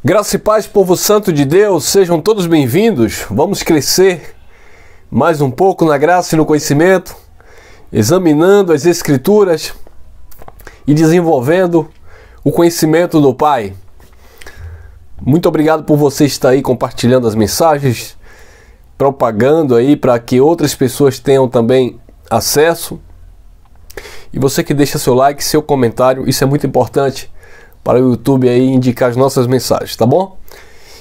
Graça e paz, povo santo de Deus, sejam todos bem-vindos. Vamos crescer mais um pouco na graça e no conhecimento, examinando as Escrituras e desenvolvendo o conhecimento do Pai. Muito obrigado por você estar aí compartilhando as mensagens, propagando aí para que outras pessoas tenham também acesso. E você que deixa seu like, seu comentário, isso é muito importante para o YouTube aí indicar as nossas mensagens, tá bom?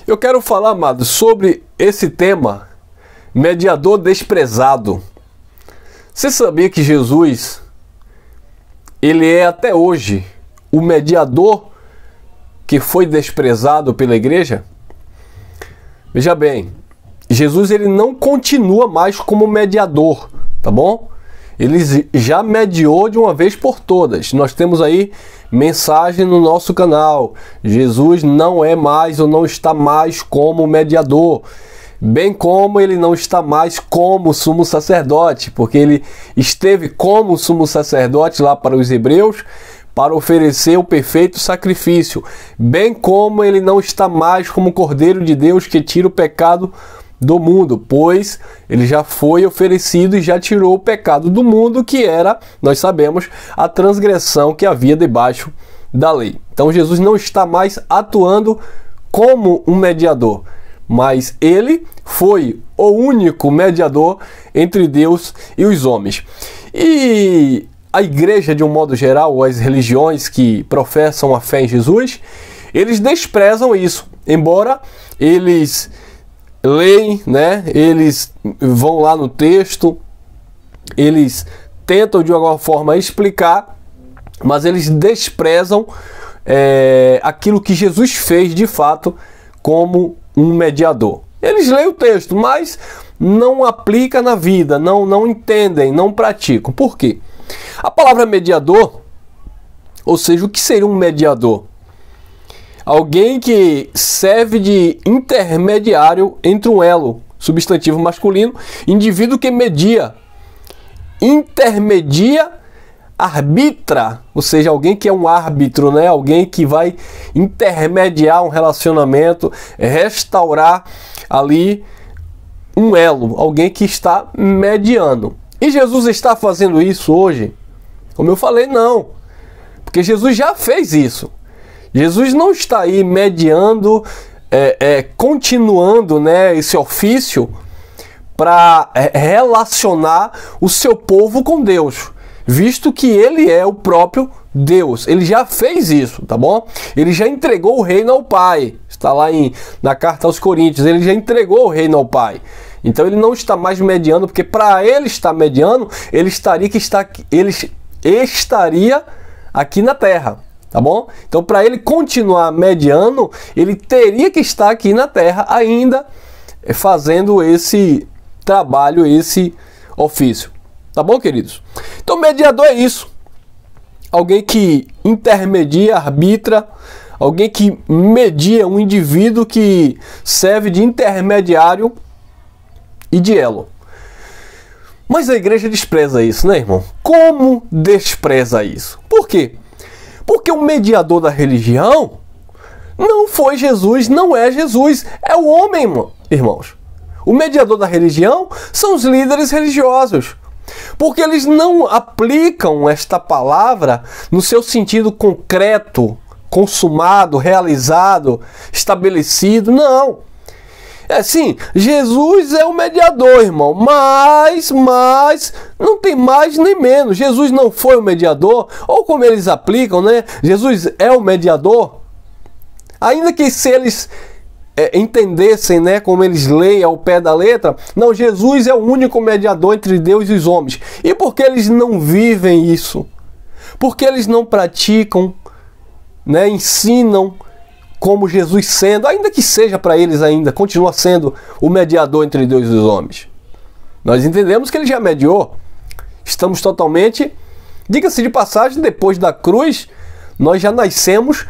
Eu quero falar, amados, sobre esse tema, mediador desprezado. Você sabia que Jesus, ele é até hoje o mediador que foi desprezado pela igreja? Veja bem, Jesus ele não continua mais como mediador, tá bom? Ele já mediou de uma vez por todas. Nós temos aí mensagem no nosso canal. Jesus não é mais ou não está mais como mediador, bem como ele não está mais como sumo sacerdote, porque ele esteve como sumo sacerdote lá para os hebreus para oferecer o perfeito sacrifício, bem como ele não está mais como Cordeiro de Deus que tira o pecado do mundo, pois ele já foi oferecido e já tirou o pecado do mundo, que era, nós sabemos, a transgressão que havia debaixo da lei. Então Jesus não está mais atuando como um mediador, mas ele foi o único mediador entre Deus e os homens. E a igreja, de um modo geral, ou as religiões que professam a fé em Jesus, eles desprezam isso, embora eles leem, né? Eles vão lá no texto, eles tentam de alguma forma explicar, mas eles desprezam aquilo que Jesus fez de fato como um mediador. Eles leem o texto, mas não aplicam na vida, não entendem, não praticam. Por quê? A palavra mediador, ou seja, o que seria um mediador? Alguém que serve de intermediário entre um elo, substantivo masculino, indivíduo que media, intermedia, arbitra, ou seja, alguém que é um árbitro, né? Alguém que vai intermediar um relacionamento, restaurar ali um elo, alguém que está mediando. E Jesus está fazendo isso hoje? Como eu falei, não, porque Jesus já fez isso. Jesus não está aí mediando, continuando, né, esse ofício para relacionar o seu povo com Deus, visto que ele é o próprio Deus. Ele já fez isso, tá bom? Ele já entregou o reino ao Pai. Está lá na carta aos Coríntios, ele já entregou o reino ao Pai. Então ele não está mais mediando, porque para ele estar mediando, ele estaria aqui na terra. Tá bom? Então, para ele continuar mediando, ele teria que estar aqui na terra ainda fazendo esse trabalho, esse ofício. Tá bom, queridos? Então, mediador é isso. Alguém que intermedia, arbitra, alguém que media, um indivíduo que serve de intermediário e de elo. Mas a igreja despreza isso, né, irmão? Como despreza isso? Por quê? Porque o mediador da religião não foi Jesus, não é Jesus, é o homem, irmãos. O mediador da religião são os líderes religiosos, porque eles não aplicam esta palavra no seu sentido concreto, consumado, realizado, estabelecido, não. Sim, Jesus é o mediador, irmão, mas não tem mais nem menos. Jesus não foi o mediador, ou como eles aplicam, né? Jesus é o mediador. Ainda que se eles entendessem, né, como eles leem ao pé da letra, não, Jesus é o único mediador entre Deus e os homens. E por que eles não vivem isso? Porque eles não praticam, né, ensinam como Jesus sendo, ainda que seja para eles ainda, continua sendo o mediador entre Deus e os homens. Nós entendemos que ele já mediou. Estamos totalmente, diga-se de passagem, depois da cruz, nós já nascemos,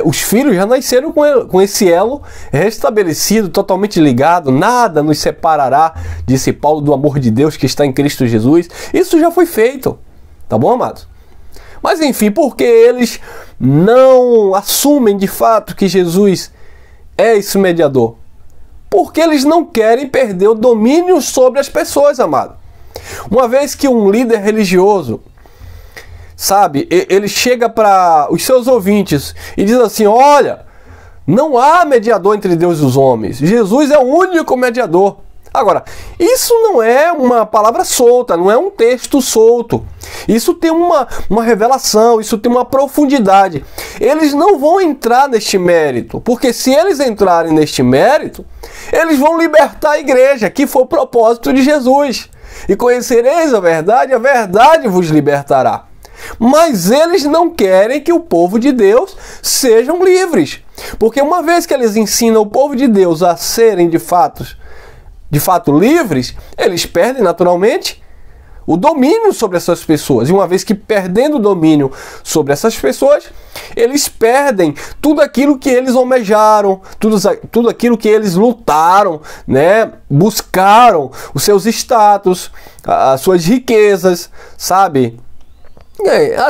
os filhos já nasceram com esse elo restabelecido, totalmente ligado. Nada nos separará, disse Paulo, do amor de Deus que está em Cristo Jesus. Isso já foi feito, tá bom, amados? Mas enfim, porque eles não assumem de fato que Jesus é esse mediador? Porque eles não querem perder o domínio sobre as pessoas, amado. Uma vez que um líder religioso, sabe, ele chega para os seus ouvintes e diz assim: olha, não há mediador entre Deus e os homens. Jesus é o único mediador. Agora, isso não é uma palavra solta, não é um texto solto. Isso tem uma revelação, isso tem uma profundidade. Eles não vão entrar neste mérito, porque se eles entrarem neste mérito, eles vão libertar a igreja, que foi o propósito de Jesus. E conhecereis a verdade vos libertará. Mas eles não querem que o povo de Deus sejam livres. Porque uma vez que eles ensinam o povo de Deus a serem de fato livres, eles perdem naturalmente o domínio sobre essas pessoas. E uma vez que perdendo o domínio sobre essas pessoas, eles perdem tudo aquilo que eles almejaram, tudo aquilo que eles lutaram, né? Buscaram os seus status, as suas riquezas, sabe?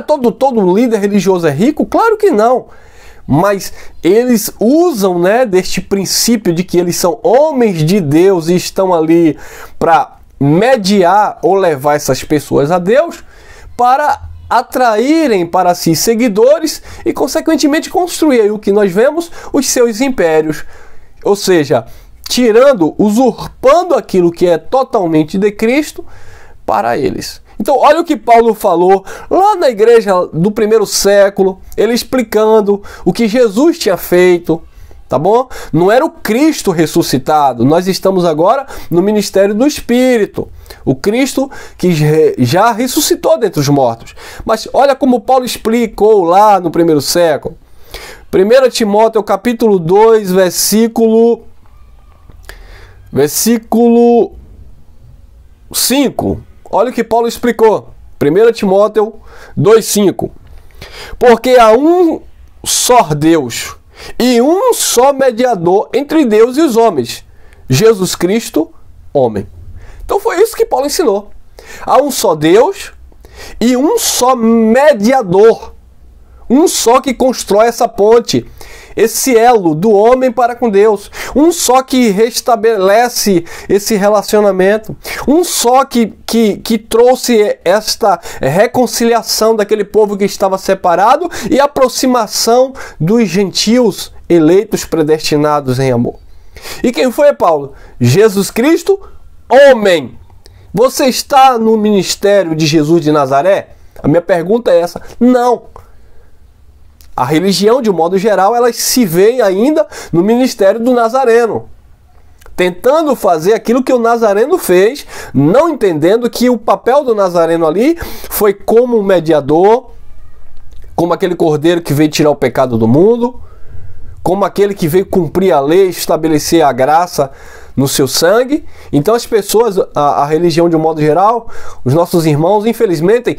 Todo líder religioso é rico? Claro que não. Mas eles usam, né, deste princípio de que eles são homens de Deus e estão ali para mediar ou levar essas pessoas a Deus, para atraírem para si seguidores e, consequentemente, construir o que nós vemos, os seus impérios. Ou seja, usurpando aquilo que é totalmente de Cristo para eles. Então, olha o que Paulo falou lá na igreja do primeiro século, ele explicando o que Jesus tinha feito, tá bom? Não era o Cristo ressuscitado, nós estamos agora no ministério do Espírito, o Cristo que já ressuscitou dentre os mortos. Mas olha como Paulo explicou lá no primeiro século. 1 Timóteo capítulo 2, versículo 5. Olha o que Paulo explicou. 1 Timóteo 2,5. Porque há um só Deus e um só mediador entre Deus e os homens, Jesus Cristo, homem. Então foi isso que Paulo ensinou. Há um só Deus e um só mediador. Um só que constrói essa ponte, esse elo do homem para com Deus. Um só que restabelece esse relacionamento. Um só que trouxe esta reconciliação daquele povo que estava separado e aproximação dos gentios eleitos, predestinados em amor. E quem foi, Paulo? Jesus Cristo, homem. Você está no ministério de Jesus de Nazaré? A minha pergunta é essa. Não. A religião, de um modo geral, elas se veem ainda no ministério do Nazareno, tentando fazer aquilo que o Nazareno fez, não entendendo que o papel do Nazareno ali foi como um mediador, como aquele cordeiro que veio tirar o pecado do mundo, como aquele que veio cumprir a lei, estabelecer a graça no seu sangue. Então as pessoas, a religião de um modo geral, os nossos irmãos, infelizmente,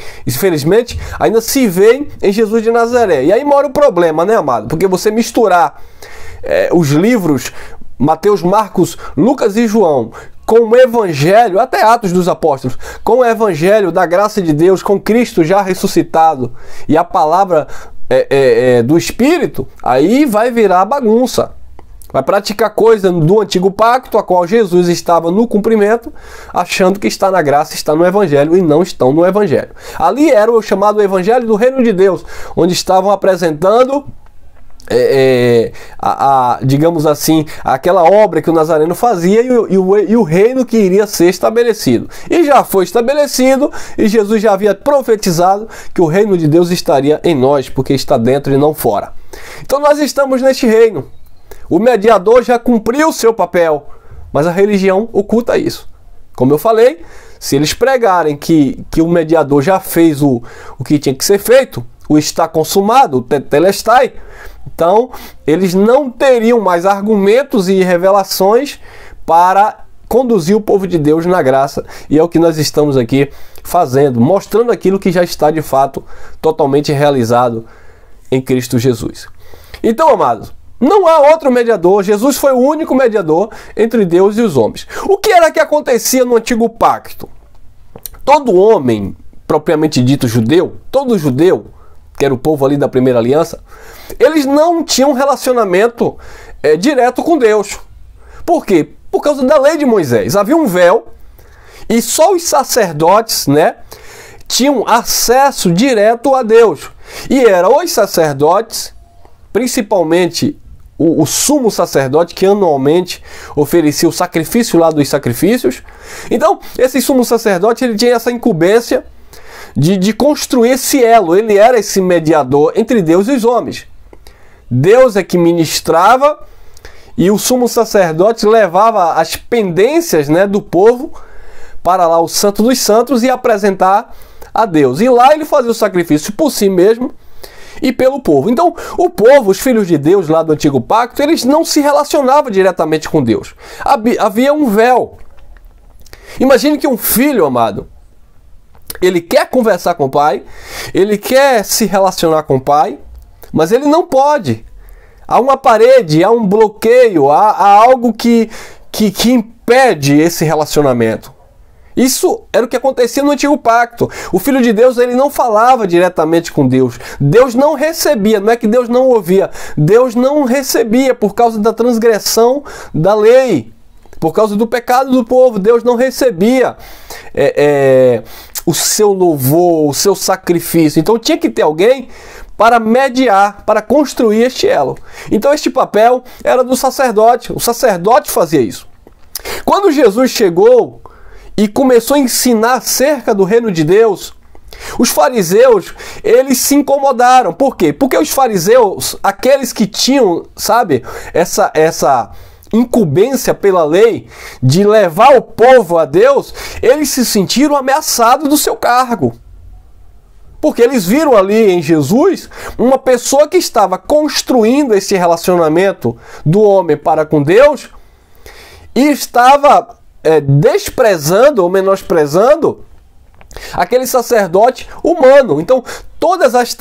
ainda se veem em Jesus de Nazaré. E aí mora o problema, né, amado? Porque você misturar os livros Mateus, Marcos, Lucas e João com o Evangelho, até Atos dos Apóstolos, com o Evangelho da graça de Deus, com Cristo já ressuscitado e a palavra do Espírito, aí vai virar bagunça. Vai praticar coisa do antigo pacto, a qual Jesus estava no cumprimento, achando que está na graça, está no Evangelho, e não estão no Evangelho. Ali era o chamado Evangelho do Reino de Deus, onde estavam apresentando, digamos assim, aquela obra que o Nazareno fazia e o reino que iria ser estabelecido. E já foi estabelecido, e Jesus já havia profetizado que o reino de Deus estaria em nós, porque está dentro e não fora. Então nós estamos neste reino. O mediador já cumpriu o seu papel, mas a religião oculta isso. Como eu falei, se eles pregarem que o mediador já fez o que tinha que ser feito, o está consumado, o tetelestai, então eles não teriam mais argumentos e revelações para conduzir o povo de Deus na graça. E é o que nós estamos aqui fazendo, mostrando aquilo que já está de fato totalmente realizado em Cristo Jesus. Então, amados, não há outro mediador. Jesus foi o único mediador entre Deus e os homens. O que era que acontecia no antigo pacto? Todo homem, propriamente dito judeu, todo judeu, que era o povo ali da primeira aliança, eles não tinham relacionamento direto com Deus. Por quê? Por causa da lei de Moisés. Havia um véu e só os sacerdotes, né, tinham acesso direto a Deus. E eram os sacerdotes, principalmente o sumo sacerdote, que anualmente oferecia o sacrifício lá dos sacrifícios. Então, esse sumo sacerdote, ele tinha essa incumbência de construir esse elo. Ele era esse mediador entre Deus e os homens. Deus é que ministrava e o sumo sacerdote levava as pendências, né, do povo para lá o Santo dos Santos e apresentar a Deus. E lá ele fazia o sacrifício por si mesmo e pelo povo. Então, o povo, os filhos de Deus lá do Antigo Pacto, eles não se relacionavam diretamente com Deus. Havia um véu. Imagine que um filho, amado, ele quer conversar com o pai, ele quer se relacionar com o pai, mas ele não pode. Há uma parede, há um bloqueio, há algo que impede esse relacionamento. Isso era o que acontecia no Antigo Pacto. O Filho de Deus, ele não falava diretamente com Deus. Deus não recebia, não é que Deus não ouvia. Deus não recebia por causa da transgressão da lei. Por causa do pecado do povo, Deus não recebia o seu louvor, o seu sacrifício. Então tinha que ter alguém para mediar, para construir este elo. Então este papel era do sacerdote. O sacerdote fazia isso. Quando Jesus chegou e começou a ensinar acerca do reino de Deus, os fariseus, eles se incomodaram. Por quê? Porque os fariseus, aqueles que tinham, sabe, essa incumbência pela lei de levar o povo a Deus, eles se sentiram ameaçados do seu cargo. Porque eles viram ali em Jesus uma pessoa que estava construindo esse relacionamento do homem para com Deus e estava desprezando ou menosprezando aquele sacerdote humano. Então, todas as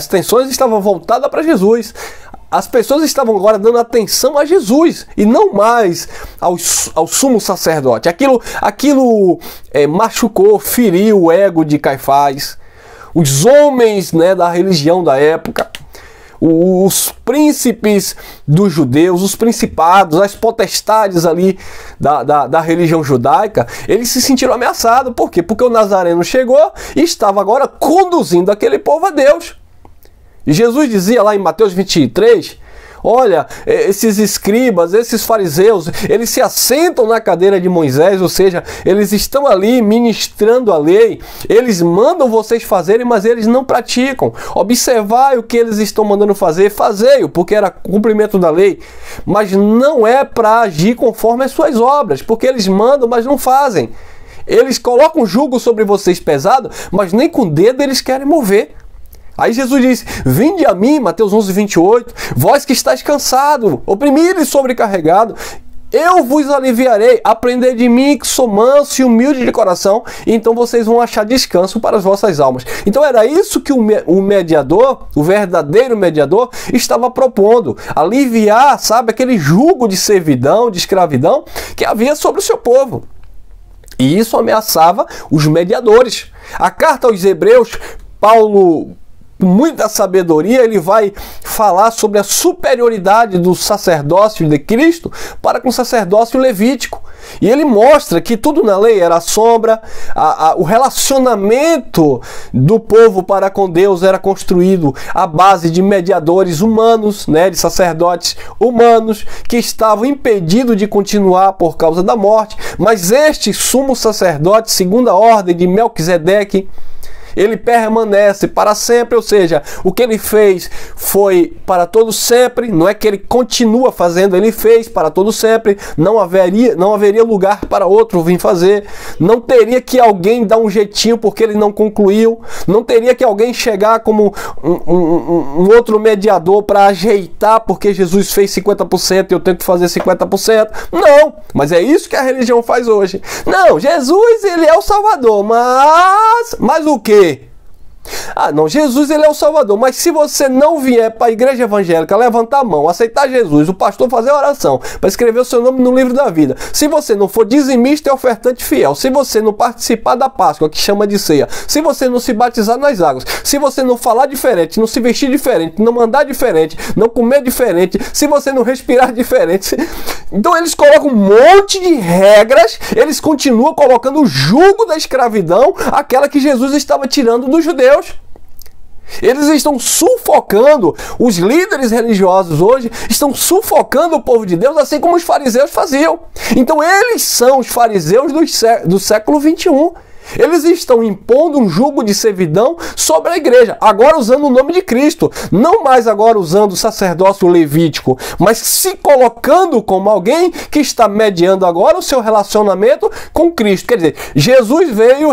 tensões estavam voltadas para Jesus. As pessoas estavam agora dando atenção a Jesus e não mais ao sumo sacerdote. Aquilo machucou, feriu o ego de Caifás, os homens, né, da religião da época, os príncipes dos judeus, os principados, as potestades ali da religião judaica, eles se sentiram ameaçados. Por quê? Porque o Nazareno chegou e estava agora conduzindo aquele povo a Deus. E Jesus dizia lá em Mateus 23, olha, esses escribas, esses fariseus, eles se assentam na cadeira de Moisés, ou seja, eles estão ali ministrando a lei, eles mandam vocês fazerem, mas eles não praticam. Observai o que eles estão mandando fazer, fazei-o, porque era cumprimento da lei, mas não é para agir conforme as suas obras, porque eles mandam, mas não fazem. Eles colocam jugo sobre vocês pesado, mas nem com o dedo eles querem mover. Aí Jesus disse, vinde a mim, Mateus 11, 28, vós que estáis cansado, oprimido e sobrecarregado, eu vos aliviarei, aprendei de mim que sou manso e humilde de coração, e então vocês vão achar descanso para as vossas almas. Então era isso que o mediador, o verdadeiro mediador, estava propondo, aliviar, sabe, aquele jugo de servidão, de escravidão que havia sobre o seu povo. E isso ameaçava os mediadores. A carta aos Hebreus, Paulo, com muita sabedoria, ele vai falar sobre a superioridade do sacerdócio de Cristo para com o sacerdócio levítico. E ele mostra que tudo na lei era sombra, o relacionamento do povo para com Deus era construído à base de mediadores humanos, né, de sacerdotes humanos, que estavam impedidos de continuar por causa da morte. Mas este sumo sacerdote, segundo a ordem de Melquisedeque, ele permanece para sempre, ou seja, o que ele fez foi para todo sempre, não é que ele continua fazendo, ele fez para todo sempre, não haveria lugar para outro vir fazer, não teria que alguém dar um jeitinho porque ele não concluiu, não teria que alguém chegar como um outro mediador para ajeitar porque Jesus fez 50% e eu tenho que fazer 50%, não, mas é isso que a religião faz hoje. Não, Jesus, ele é o Salvador, mas o quê? Ah, não, Jesus ele é o Salvador, mas se você não vier para a igreja evangélica, levantar a mão, aceitar Jesus, o pastor fazer a oração, para escrever o seu nome no livro da vida, se você não for dizimista e ofertante fiel, se você não participar da Páscoa, que chama de ceia, se você não se batizar nas águas, se você não falar diferente, não se vestir diferente, não andar diferente, não comer diferente, se você não respirar diferente, então eles colocam um monte de regras, eles continuam colocando o jugo da escravidão, aquela que Jesus estava tirando dos judeus. Eles estão sufocando, os líderes religiosos hoje estão sufocando o povo de Deus, assim como os fariseus faziam. Então eles são os fariseus do século 21. Eles estão impondo um jugo de servidão sobre a igreja, agora usando o nome de Cristo, não mais agora usando o sacerdócio levítico, mas se colocando como alguém que está mediando agora o seu relacionamento com Cristo. Quer dizer, Jesus veio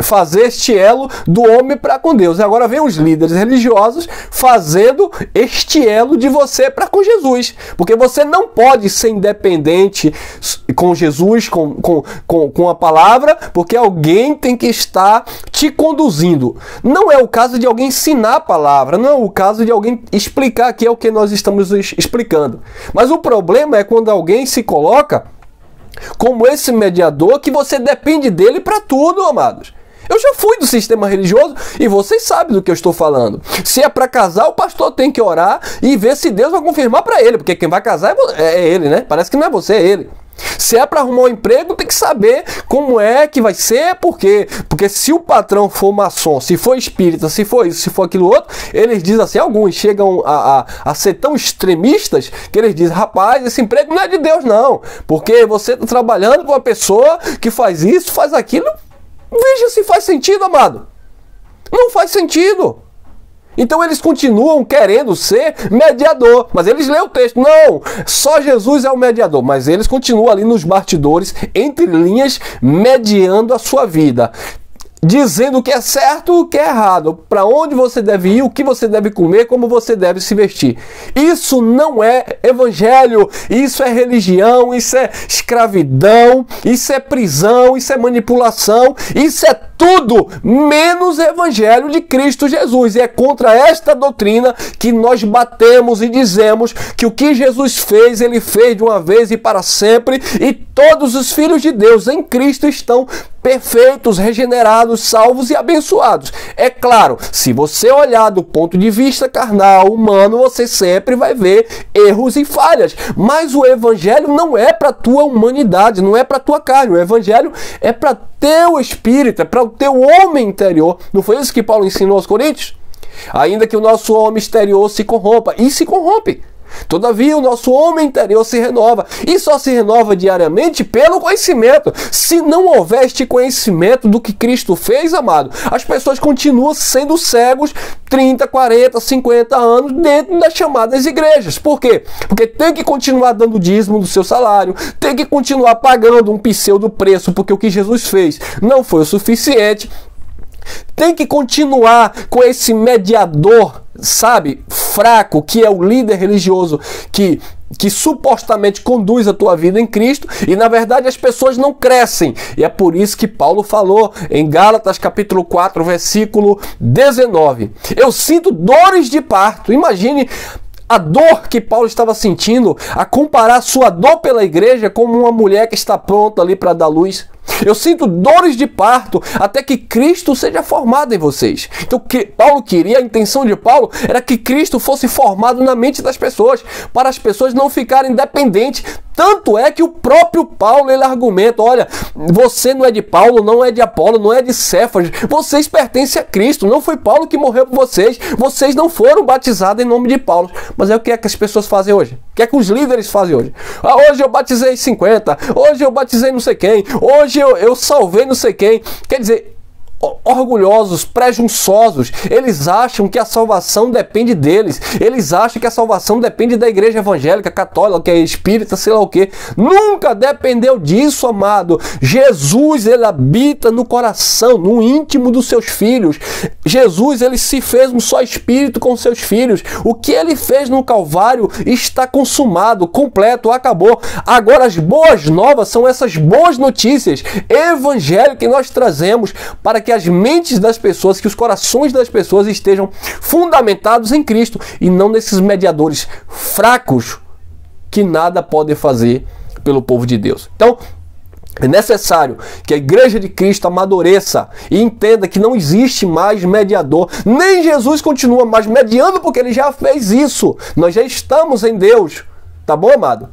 fazer este elo do homem para com Deus. E agora vem os líderes religiosos fazendo este elo de você para com Jesus. Porque você não pode ser independente com Jesus, com a palavra, porque alguém tem que estar te conduzindo. Não é o caso de alguém ensinar a palavra, não é o caso de alguém explicar, que é o que nós estamos explicando. Mas o problema é quando alguém se coloca como esse mediador que você depende dele para tudo, amados. Eu já fui do sistema religioso e vocês sabem do que eu estou falando. Se é para casar, o pastor tem que orar e ver se Deus vai confirmar para ele, porque quem vai casar é ele, né? Parece que não é você, é ele. Se é para arrumar um emprego, tem que saber como é que vai ser, porque se o patrão for maçom, se for espírita, se for isso, se for aquilo outro, eles dizem assim, alguns chegam a ser tão extremistas que eles dizem, rapaz, esse emprego não é de Deus não, porque você está trabalhando com uma pessoa que faz isso, faz aquilo. Veja se faz sentido, amado. Não faz sentido. Então eles continuam querendo ser mediador, mas eles lêem o texto, não, só Jesus é o mediador, mas eles continuam ali nos bastidores, entre linhas, mediando a sua vida, dizendo o que é certo e o que é errado, para onde você deve ir, o que você deve comer, como você deve se vestir. Isso não é evangelho, isso é religião, isso é escravidão, isso é prisão, isso é manipulação, isso é tudo menos evangelho de Cristo Jesus. E é contra esta doutrina que nós batemos e dizemos que o que Jesus fez, ele fez de uma vez e para sempre, e todos os filhos de Deus em Cristo estão perfeitos, regenerados, salvos e abençoados. É claro, se você olhar do ponto de vista carnal, humano, você sempre vai ver erros e falhas. Mas o evangelho não é para a tua humanidade, não é para a tua carne. O evangelho é para teu espírito, é para o teu homem interior. Não foi isso que Paulo ensinou aos Coríntios? Ainda que o nosso homem exterior se corrompa, e se corrompe. Todavia, o nosso homem interior se renova, e só se renova diariamente pelo conhecimento. Se não houver este conhecimento do que Cristo fez, amado, as pessoas continuam sendo cegos 30, 40, 50 anos dentro das chamadas igrejas. Por quê? Porque tem que continuar dando dízimo do seu salário, tem que continuar pagando um pseudo preço, porque o que Jesus fez não foi o suficiente. Tem que continuar com esse mediador, sabe, fraco, que é o líder religioso que supostamente conduz a tua vida em Cristo, e na verdade as pessoas não crescem. E é por isso que Paulo falou em Gálatas capítulo 4, versículo 19. Eu sinto dores de parto. Imagine a dor que Paulo estava sentindo, a comparar sua dor pela igreja como uma mulher que está pronta ali para dar luz. Eu sinto dores de parto até que Cristo seja formado em vocês. Então, o que Paulo queria, a intenção de Paulo era que Cristo fosse formado na mente das pessoas, para as pessoas não ficarem dependentes. Tanto é que o próprio Paulo, ele argumenta, olha, você não é de Paulo, não é de Apolo, não é de Cefas, vocês pertencem a Cristo, não foi Paulo que morreu por vocês, vocês não foram batizados em nome de Paulo. Mas é o que é que as pessoas fazem hoje? O que é que os líderes fazem hoje? Ah, hoje eu batizei 50, hoje eu batizei não sei quem, hoje eu salvei não sei quem. Quer dizer, orgulhosos, presunçosos, eles acham que a salvação depende deles, eles acham que a salvação depende da igreja evangélica, católica, que é espírita, sei lá o que. Nunca dependeu disso, amado. Jesus, ele habita no coração, no íntimo dos seus filhos. Jesus, ele se fez um só espírito com seus filhos. O que ele fez no Calvário está consumado, completo, acabou. Agora as boas novas são essas boas notícias, evangelho que nós trazemos para que que as mentes das pessoas, que os corações das pessoas estejam fundamentados em Cristo e não nesses mediadores fracos que nada podem fazer pelo povo de Deus. Então, é necessário que a igreja de Cristo amadureça e entenda que não existe mais mediador. Nem Jesus continua mais mediando, porque ele já fez isso. Nós já estamos em Deus. Tá bom, amado?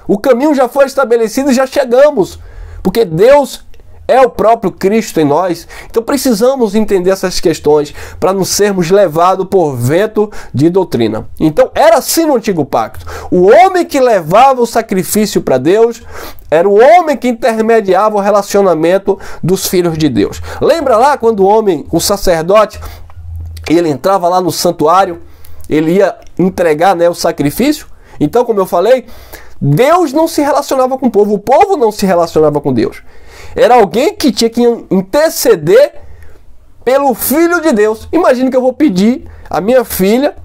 O caminho já foi estabelecido e já chegamos. Porque Deus é o próprio Cristo em nós. Então precisamos entender essas questões para não sermos levados por vento de doutrina. Então era assim no Antigo Pacto. O homem que levava o sacrifício para Deus era o homem que intermediava o relacionamento dos filhos de Deus. Lembra lá quando o homem, o sacerdote, ele entrava lá no santuário, ele ia entregar, né, o sacrifício? Então, como eu falei, Deus não se relacionava com o povo não se relacionava com Deus. Era alguém que tinha que interceder pelo Filho de Deus. Imagina que eu vou pedir a minha filha,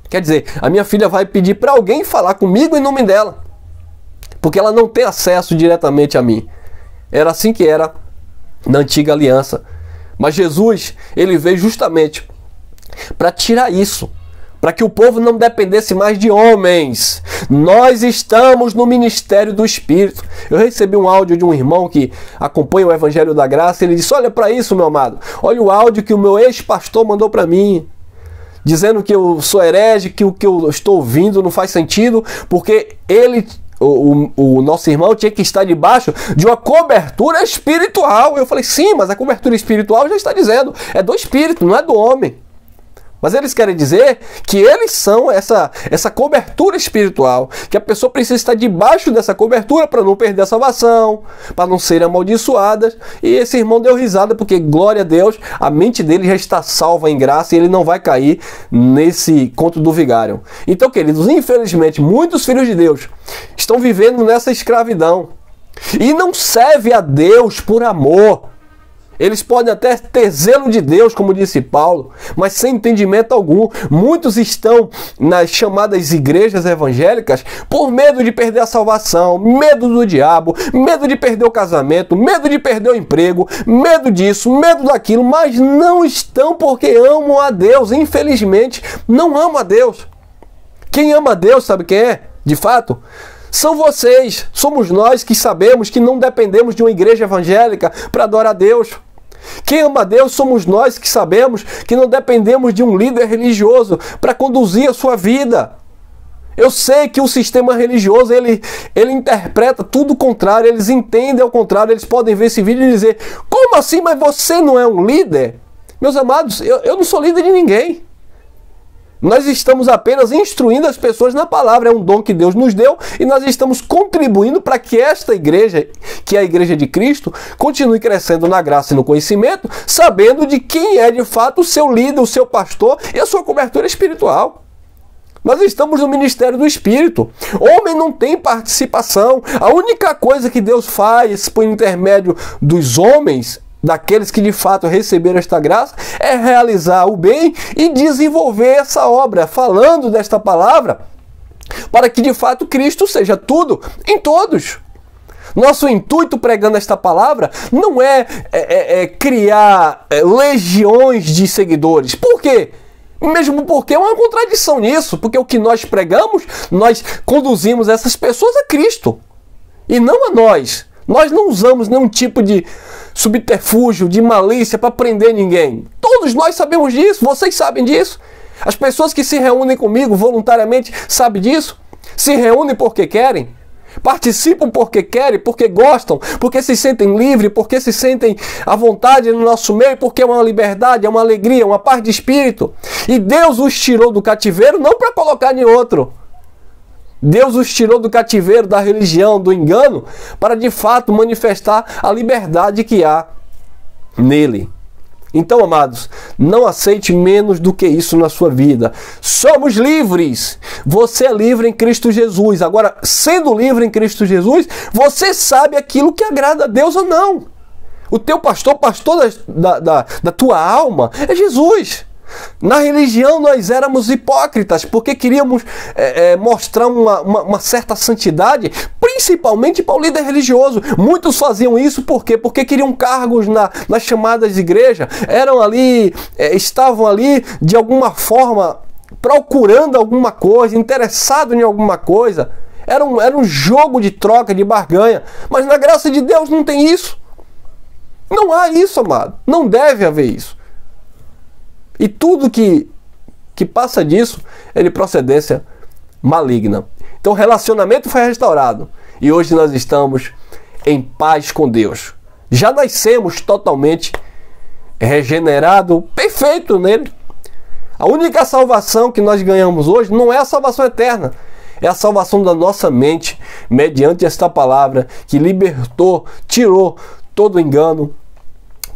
quer dizer, a minha filha vai pedir para alguém falar comigo em nome dela, porque ela não tem acesso diretamente a mim. Era assim que era na antiga aliança. Mas Jesus, ele veio justamente para tirar isso, para que o povo não dependesse mais de homens. Nós estamos no ministério do Espírito. Eu recebi um áudio de um irmão que acompanha o Evangelho da Graça. Ele disse: olha para isso, meu amado. Olha o áudio que o meu ex-pastor mandou para mim, dizendo que eu sou herege, que o que eu estou ouvindo não faz sentido, porque ele, o nosso irmão, tinha que estar debaixo de uma cobertura espiritual. Eu falei: sim, mas a cobertura espiritual já está dizendo, é do Espírito, não é do homem. Mas eles querem dizer que eles são essa cobertura espiritual, que a pessoa precisa estar debaixo dessa cobertura para não perder a salvação, para não serem amaldiçoadas. E esse irmão deu risada porque, glória a Deus, a mente dele já está salva em graça e ele não vai cair nesse conto do vigário. Então, queridos, infelizmente, muitos filhos de Deus estão vivendo nessa escravidão e não servem a Deus por amor. Eles podem até ter zelo de Deus, como disse Paulo, mas sem entendimento algum. Muitos estão nas chamadas igrejas evangélicas por medo de perder a salvação, medo do diabo, medo de perder o casamento, medo de perder o emprego, medo disso, medo daquilo, mas não estão porque amam a Deus. Infelizmente, não amam a Deus. Quem ama a Deus, sabe quem é? De fato, são vocês, somos nós que sabemos que não dependemos de uma igreja evangélica para adorar a Deus. Quem ama a Deus somos nós que sabemos que não dependemos de um líder religioso para conduzir a sua vida. Eu sei que o sistema religioso, ele interpreta tudo o contrário, eles entendem ao contrário, eles podem ver esse vídeo e dizer: como assim, mas você não é um líder? Meus amados, eu não sou líder de ninguém. Nós estamos apenas instruindo as pessoas na palavra, é um dom que Deus nos deu e nós estamos contribuindo para que esta igreja, que é a igreja de Cristo, continue crescendo na graça e no conhecimento, sabendo de quem é de fato o seu líder, o seu pastor e a sua cobertura espiritual. Nós estamos no ministério do Espírito. Homem não tem participação. A única coisa que Deus faz por intermédio dos homens, daqueles que de fato receberam esta graça, é realizar o bem e desenvolver essa obra, falando desta palavra, para que de fato Cristo seja tudo em todos. Nosso intuito pregando esta palavra não é criar legiões de seguidores. Por quê? Mesmo porque é uma contradição nisso, porque o que nós pregamos, nós conduzimos essas pessoas a Cristo e não a nós. Nós não usamos nenhum tipo de subterfúgio, de malícia para prender ninguém. Todos nós sabemos disso, vocês sabem disso. As pessoas que se reúnem comigo voluntariamente sabem disso. Se reúnem porque querem, participam porque querem, porque gostam, porque se sentem livres, porque se sentem à vontade no nosso meio, porque é uma liberdade, é uma alegria, uma paz de espírito. E Deus os tirou do cativeiro não para colocar em outro. Deus os tirou do cativeiro, da religião, do engano, para de fato manifestar a liberdade que há nele. Então, amados, não aceite menos do que isso na sua vida. Somos livres. Você é livre em Cristo Jesus. Agora, sendo livre em Cristo Jesus, você sabe aquilo que agrada a Deus ou não. O teu pastor da tua alma é Jesus. Na religião nós éramos hipócritas, porque queríamos mostrar uma certa santidade, principalmente para o líder religioso. Muitos faziam isso por quê? Porque queriam cargos nas chamadas de igreja, estavam ali de alguma forma procurando alguma coisa, interessado em alguma coisa. Era um jogo de troca, de barganha. Mas na graça de Deus não tem isso. Não há isso, amado. Não deve haver isso. E tudo que passa disso é de procedência maligna. Então o relacionamento foi restaurado. E hoje nós estamos em paz com Deus. Já nascemos totalmente regenerado, perfeito nele. A única salvação que nós ganhamos hoje não é a salvação eterna. É a salvação da nossa mente, mediante esta palavra que libertou, tirou todo o engano,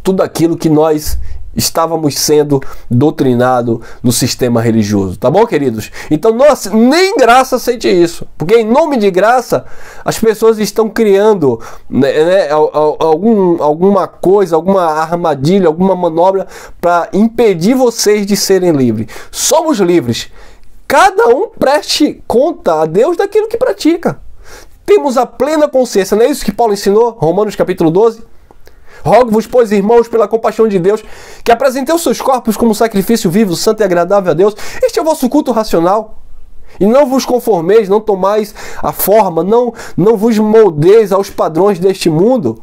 tudo aquilo que nós estávamos sendo doutrinados no sistema religioso. Tá bom, queridos? Então, nem graça aceite isso. Porque em nome de graça, as pessoas estão criando alguma coisa, alguma armadilha, alguma manobra para impedir vocês de serem livres. Somos livres. Cada um preste conta a Deus daquilo que pratica. Temos a plena consciência. Não é isso que Paulo ensinou? Romanos capítulo 12. Rogo-vos, pois, irmãos, pela compaixão de Deus, que apresentei os seus corpos como sacrifício vivo, santo e agradável a Deus. Este é o vosso culto racional. E não vos conformeis, não tomais a forma, não vos moldeis aos padrões deste mundo.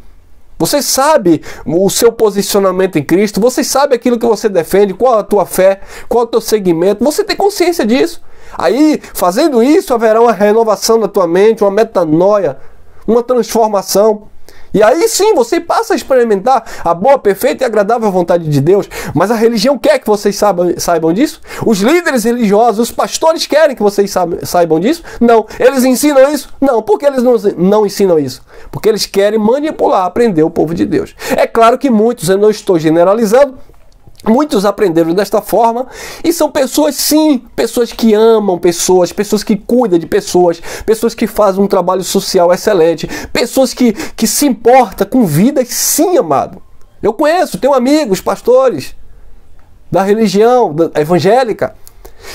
Você sabe o seu posicionamento em Cristo, você sabe aquilo que você defende, qual a tua fé, qual é o teu segmento, você tem consciência disso. Aí, fazendo isso, haverá uma renovação na tua mente, uma metanoia, uma transformação. E aí sim, você passa a experimentar a boa, perfeita e agradável vontade de Deus. Mas a religião quer que vocês saibam disso? Os líderes religiosos, os pastores querem que vocês saibam disso? Não. Eles ensinam isso? Não. Por que eles não ensinam isso? Porque eles querem manipular, aprender o povo de Deus. É claro que muitos, eu não estou generalizando, muitos aprenderam desta forma e são pessoas, sim, pessoas que amam pessoas que cuidam de pessoas que fazem um trabalho social excelente, pessoas que se importam com vidas, sim, amado. Eu conheço, tenho amigos, pastores da religião evangélica,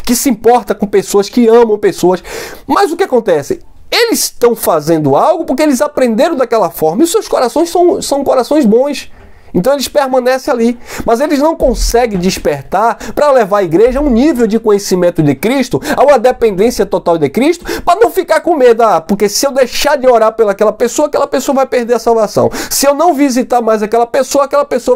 que se importam com pessoas, que amam pessoas. Mas o que acontece? Eles estão fazendo algo porque eles aprenderam daquela forma e os seus corações são corações bons. Então eles permanecem ali, mas eles não conseguem despertar para levar a igreja a um nível de conhecimento de Cristo, a uma dependência total de Cristo, para não ficar com medo, porque se eu deixar de orar pelaquela pessoa pessoa vai perder a salvação. Se eu não visitar mais aquela pessoa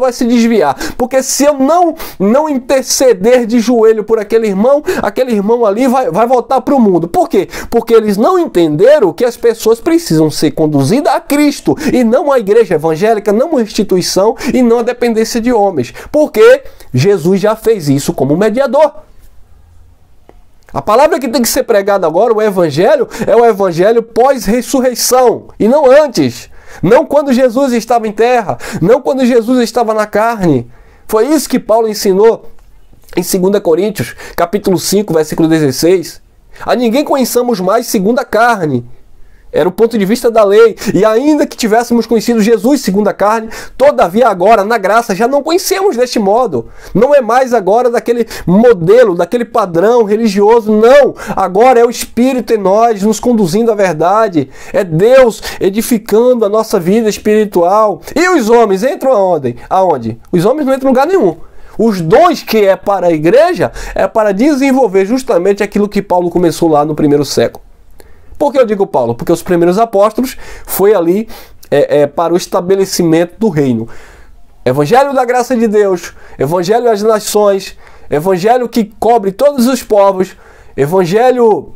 vai se desviar. Porque se eu não interceder de joelho por aquele irmão ali vai voltar para o mundo. Por quê? Porque eles não entenderam que as pessoas precisam ser conduzidas a Cristo e não a igreja evangélica, não uma instituição, e não a dependência de homens. Porque Jesus já fez isso como mediador. A palavra que tem que ser pregada agora, o evangelho, é o evangelho pós-ressurreição e não antes. Não quando Jesus estava em terra, não quando Jesus estava na carne. Foi isso que Paulo ensinou em 2 Coríntios, capítulo 5, versículo 16. A ninguém conheçamos mais segundo a carne. Era o ponto de vista da lei. E ainda que tivéssemos conhecido Jesus segundo a carne, todavia agora, na graça, já não conhecemos deste modo. Não é mais agora daquele modelo, daquele padrão religioso. Não. Agora é o Espírito em nós, nos conduzindo à verdade. É Deus edificando a nossa vida espiritual. E os homens entram aonde? Aonde? Os homens não entram em lugar nenhum. Os dons que é para a igreja é para desenvolver justamente aquilo que Paulo começou lá no primeiro século. Por que eu digo Paulo? Porque os primeiros apóstolos foi ali para o estabelecimento do reino. Evangelho da graça de Deus, evangelho às nações, evangelho que cobre todos os povos, evangelho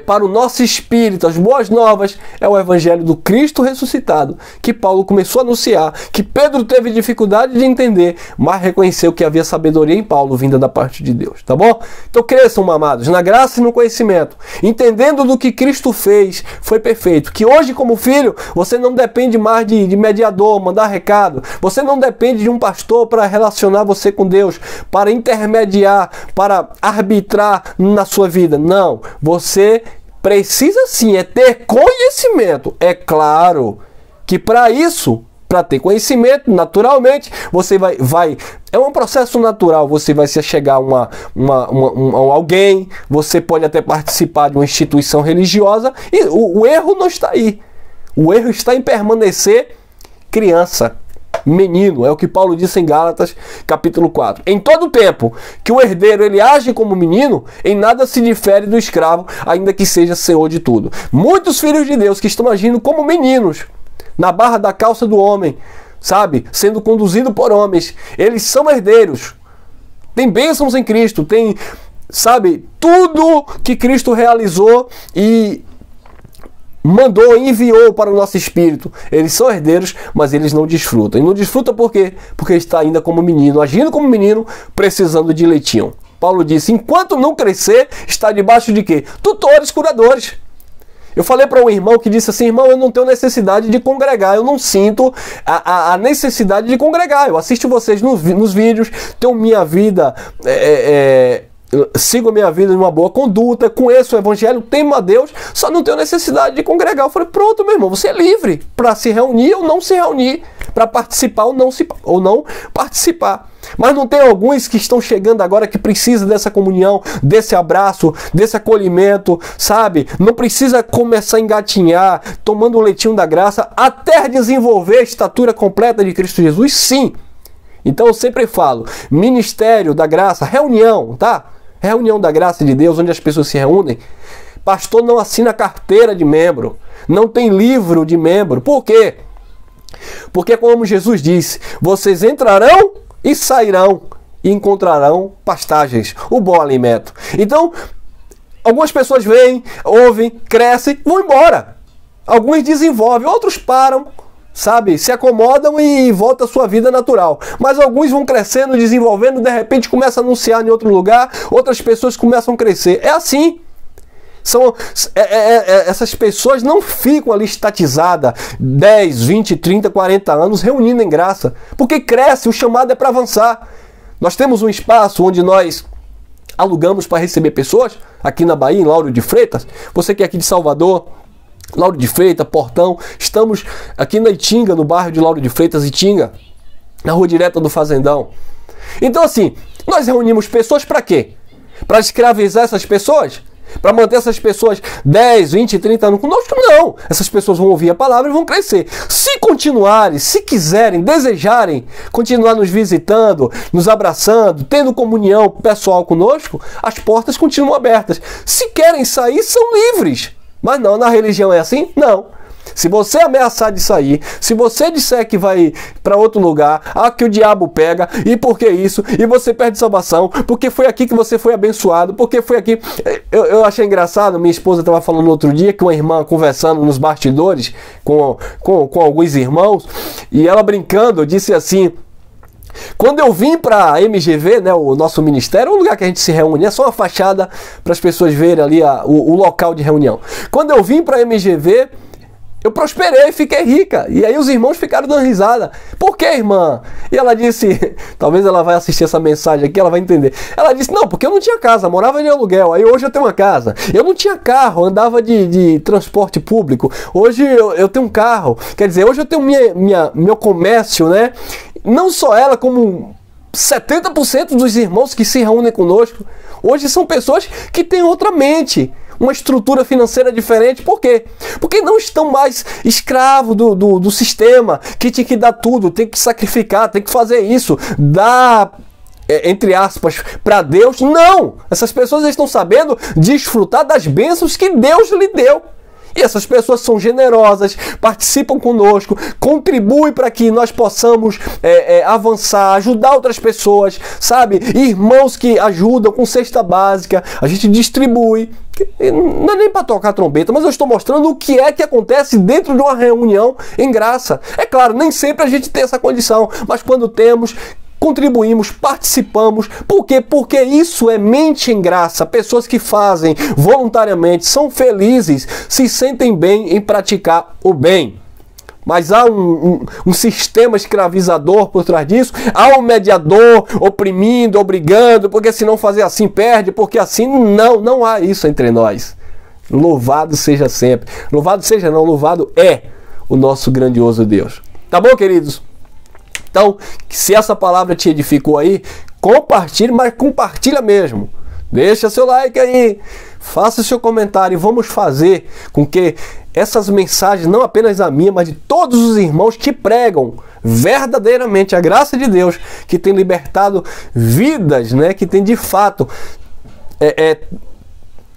para o nosso espírito, as boas novas, é o evangelho do Cristo ressuscitado, que Paulo começou a anunciar, que Pedro teve dificuldade de entender, mas reconheceu que havia sabedoria em Paulo, vinda da parte de Deus, tá bom? Então cresçam, amados, na graça e no conhecimento, entendendo do que Cristo fez, foi perfeito, que hoje como filho, você não depende mais de mediador, mandar recado, você não depende de um pastor para relacionar você com Deus, para intermediar, para arbitrar na sua vida, não, você precisa sim ter conhecimento. É claro que para isso para ter conhecimento, naturalmente, você vai é um processo natural, você vai se chegar a alguém, você pode até participar de uma instituição religiosa, e o erro não está aí. O erro está em permanecer criança, menino, é o que Paulo disse em Gálatas, capítulo 4. Em todo tempo que o herdeiro ele age como menino, em nada se difere do escravo, ainda que seja senhor de tudo. Muitos filhos de Deus que estão agindo como meninos, na barra da calça do homem, sabe, sendo conduzido por homens, eles são herdeiros, tem bênçãos em Cristo, tem, sabe, tudo que Cristo realizou e mandou, enviou para o nosso espírito. Eles são herdeiros, mas eles não desfrutam. E não desfrutam por quê? Porque está ainda como menino, agindo como menino, precisando de leitinho. Paulo disse, enquanto não crescer, está debaixo de quê? Tutores, curadores. Eu falei para um irmão que disse assim, irmão, eu não tenho necessidade de congregar, eu não sinto a necessidade de congregar. Eu assisto vocês nos vídeos, tenho minha vida, sigo a minha vida numa boa conduta, conheço o evangelho, temo a Deus, só não tenho necessidade de congregar. Eu falei, pronto, meu irmão, você é livre para se reunir ou não se reunir, para participar ou não participar. Mas não tem alguns que estão chegando agora que precisam dessa comunhão, desse abraço, desse acolhimento, sabe? Não precisa começar a engatinhar, tomando o leitinho da graça, até desenvolver a estatura completa de Cristo Jesus, sim. Então eu sempre falo, ministério da graça, reunião, tá? Reunião da graça de Deus, onde as pessoas se reúnem. Pastor não assina carteira de membro, não tem livro de membro. Por quê? Porque como Jesus disse, vocês entrarão e sairão e encontrarão pastagens, o bom alimento. Então, algumas pessoas vêm, ouvem, crescem, vão embora. Alguns desenvolvem, outros param, sabe, se acomodam e volta à sua vida natural. Mas alguns vão crescendo, desenvolvendo, de repente começa a anunciar em outro lugar, outras pessoas começam a crescer. É assim. Essas pessoas não ficam ali estatizadas 10, 20, 30, 40 anos reunindo em graça, porque cresce, o chamado é para avançar. Nós temos um espaço onde nós alugamos para receber pessoas, aqui na Bahia, em Lauro de Freitas. Você que é aqui de Salvador, Lauro de Freitas, Portão, estamos aqui na Itinga, no bairro de Lauro de Freitas, Itinga, na rua direta do Fazendão. Então assim, nós reunimos pessoas para quê? Para escravizar essas pessoas? Para manter essas pessoas 10, 20, 30 anos conosco? Não! Essas pessoas vão ouvir a palavra e vão crescer. Se continuarem, se quiserem, desejarem continuar nos visitando, nos abraçando, tendo comunhão pessoal conosco, as portas continuam abertas. Se querem sair, são livres. Mas não, na religião é assim? Não. Se você ameaçar de sair, se você disser que vai para outro lugar, que o diabo pega, e por que isso? E você perde salvação, porque foi aqui que você foi abençoado, porque foi aqui... Eu achei engraçado, minha esposa estava falando outro dia, que uma irmã conversando nos bastidores com alguns irmãos, e ela brincando, disse assim... Quando eu vim para a MGV, né, o nosso ministério, é um lugar que a gente se reúne, é só uma fachada para as pessoas verem ali o local de reunião. Quando eu vim para a MGV, eu prosperei, fiquei rica. E aí os irmãos ficaram dando risada. Por que, irmã? E ela disse, talvez ela vai assistir essa mensagem aqui, ela vai entender. Ela disse, não, porque eu não tinha casa, morava de aluguel. Aí hoje eu tenho uma casa. Eu não tinha carro, andava de transporte público. Hoje eu tenho um carro. Quer dizer, hoje eu tenho meu comércio, né? Não só ela, como 70% dos irmãos que se reúnem conosco, hoje são pessoas que têm outra mente, uma estrutura financeira diferente. Por quê? Porque não estão mais escravos do sistema, que tem que dar tudo, tem que sacrificar, tem que fazer isso, dar, entre aspas, para Deus. Não! Essas pessoas estão sabendo desfrutar das bênçãos que Deus lhe deu. E essas pessoas são generosas, participam conosco, contribuem para que nós possamos avançar, ajudar outras pessoas, sabe? Irmãos que ajudam com cesta básica, a gente distribui. Não é nem para tocar trombeta, mas eu estou mostrando o que é que acontece dentro de uma reunião em graça. É claro, nem sempre a gente tem essa condição, mas quando temos... contribuímos, participamos. Por quê? Porque isso é mente em graça. Pessoas que fazem voluntariamente, são felizes, se sentem bem em praticar o bem. Mas há um sistema escravizador por trás disso. Há um mediador oprimindo, obrigando, porque se não fazer assim perde, porque assim não há isso entre nós. Louvado seja sempre. Louvado seja não, louvado é o nosso grandioso Deus. Tá bom, queridos? Então, se essa palavra te edificou aí, compartilhe, mas compartilha mesmo. Deixa seu like aí, faça seu comentário e vamos fazer com que essas mensagens, não apenas a minha, mas de todos os irmãos que pregam verdadeiramente a graça de Deus, que tem libertado vidas, né, que tem de fato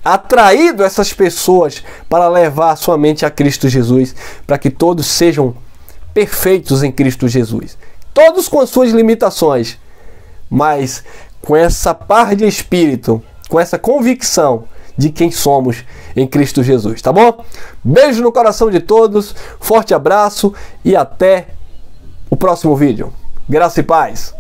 atraído essas pessoas para levar sua mente a Cristo Jesus, para que todos sejam perfeitos em Cristo Jesus. Todos com as suas limitações, mas com essa paz de espírito, com essa convicção de quem somos em Cristo Jesus, tá bom? Beijo no coração de todos, forte abraço e até o próximo vídeo. Graça e paz!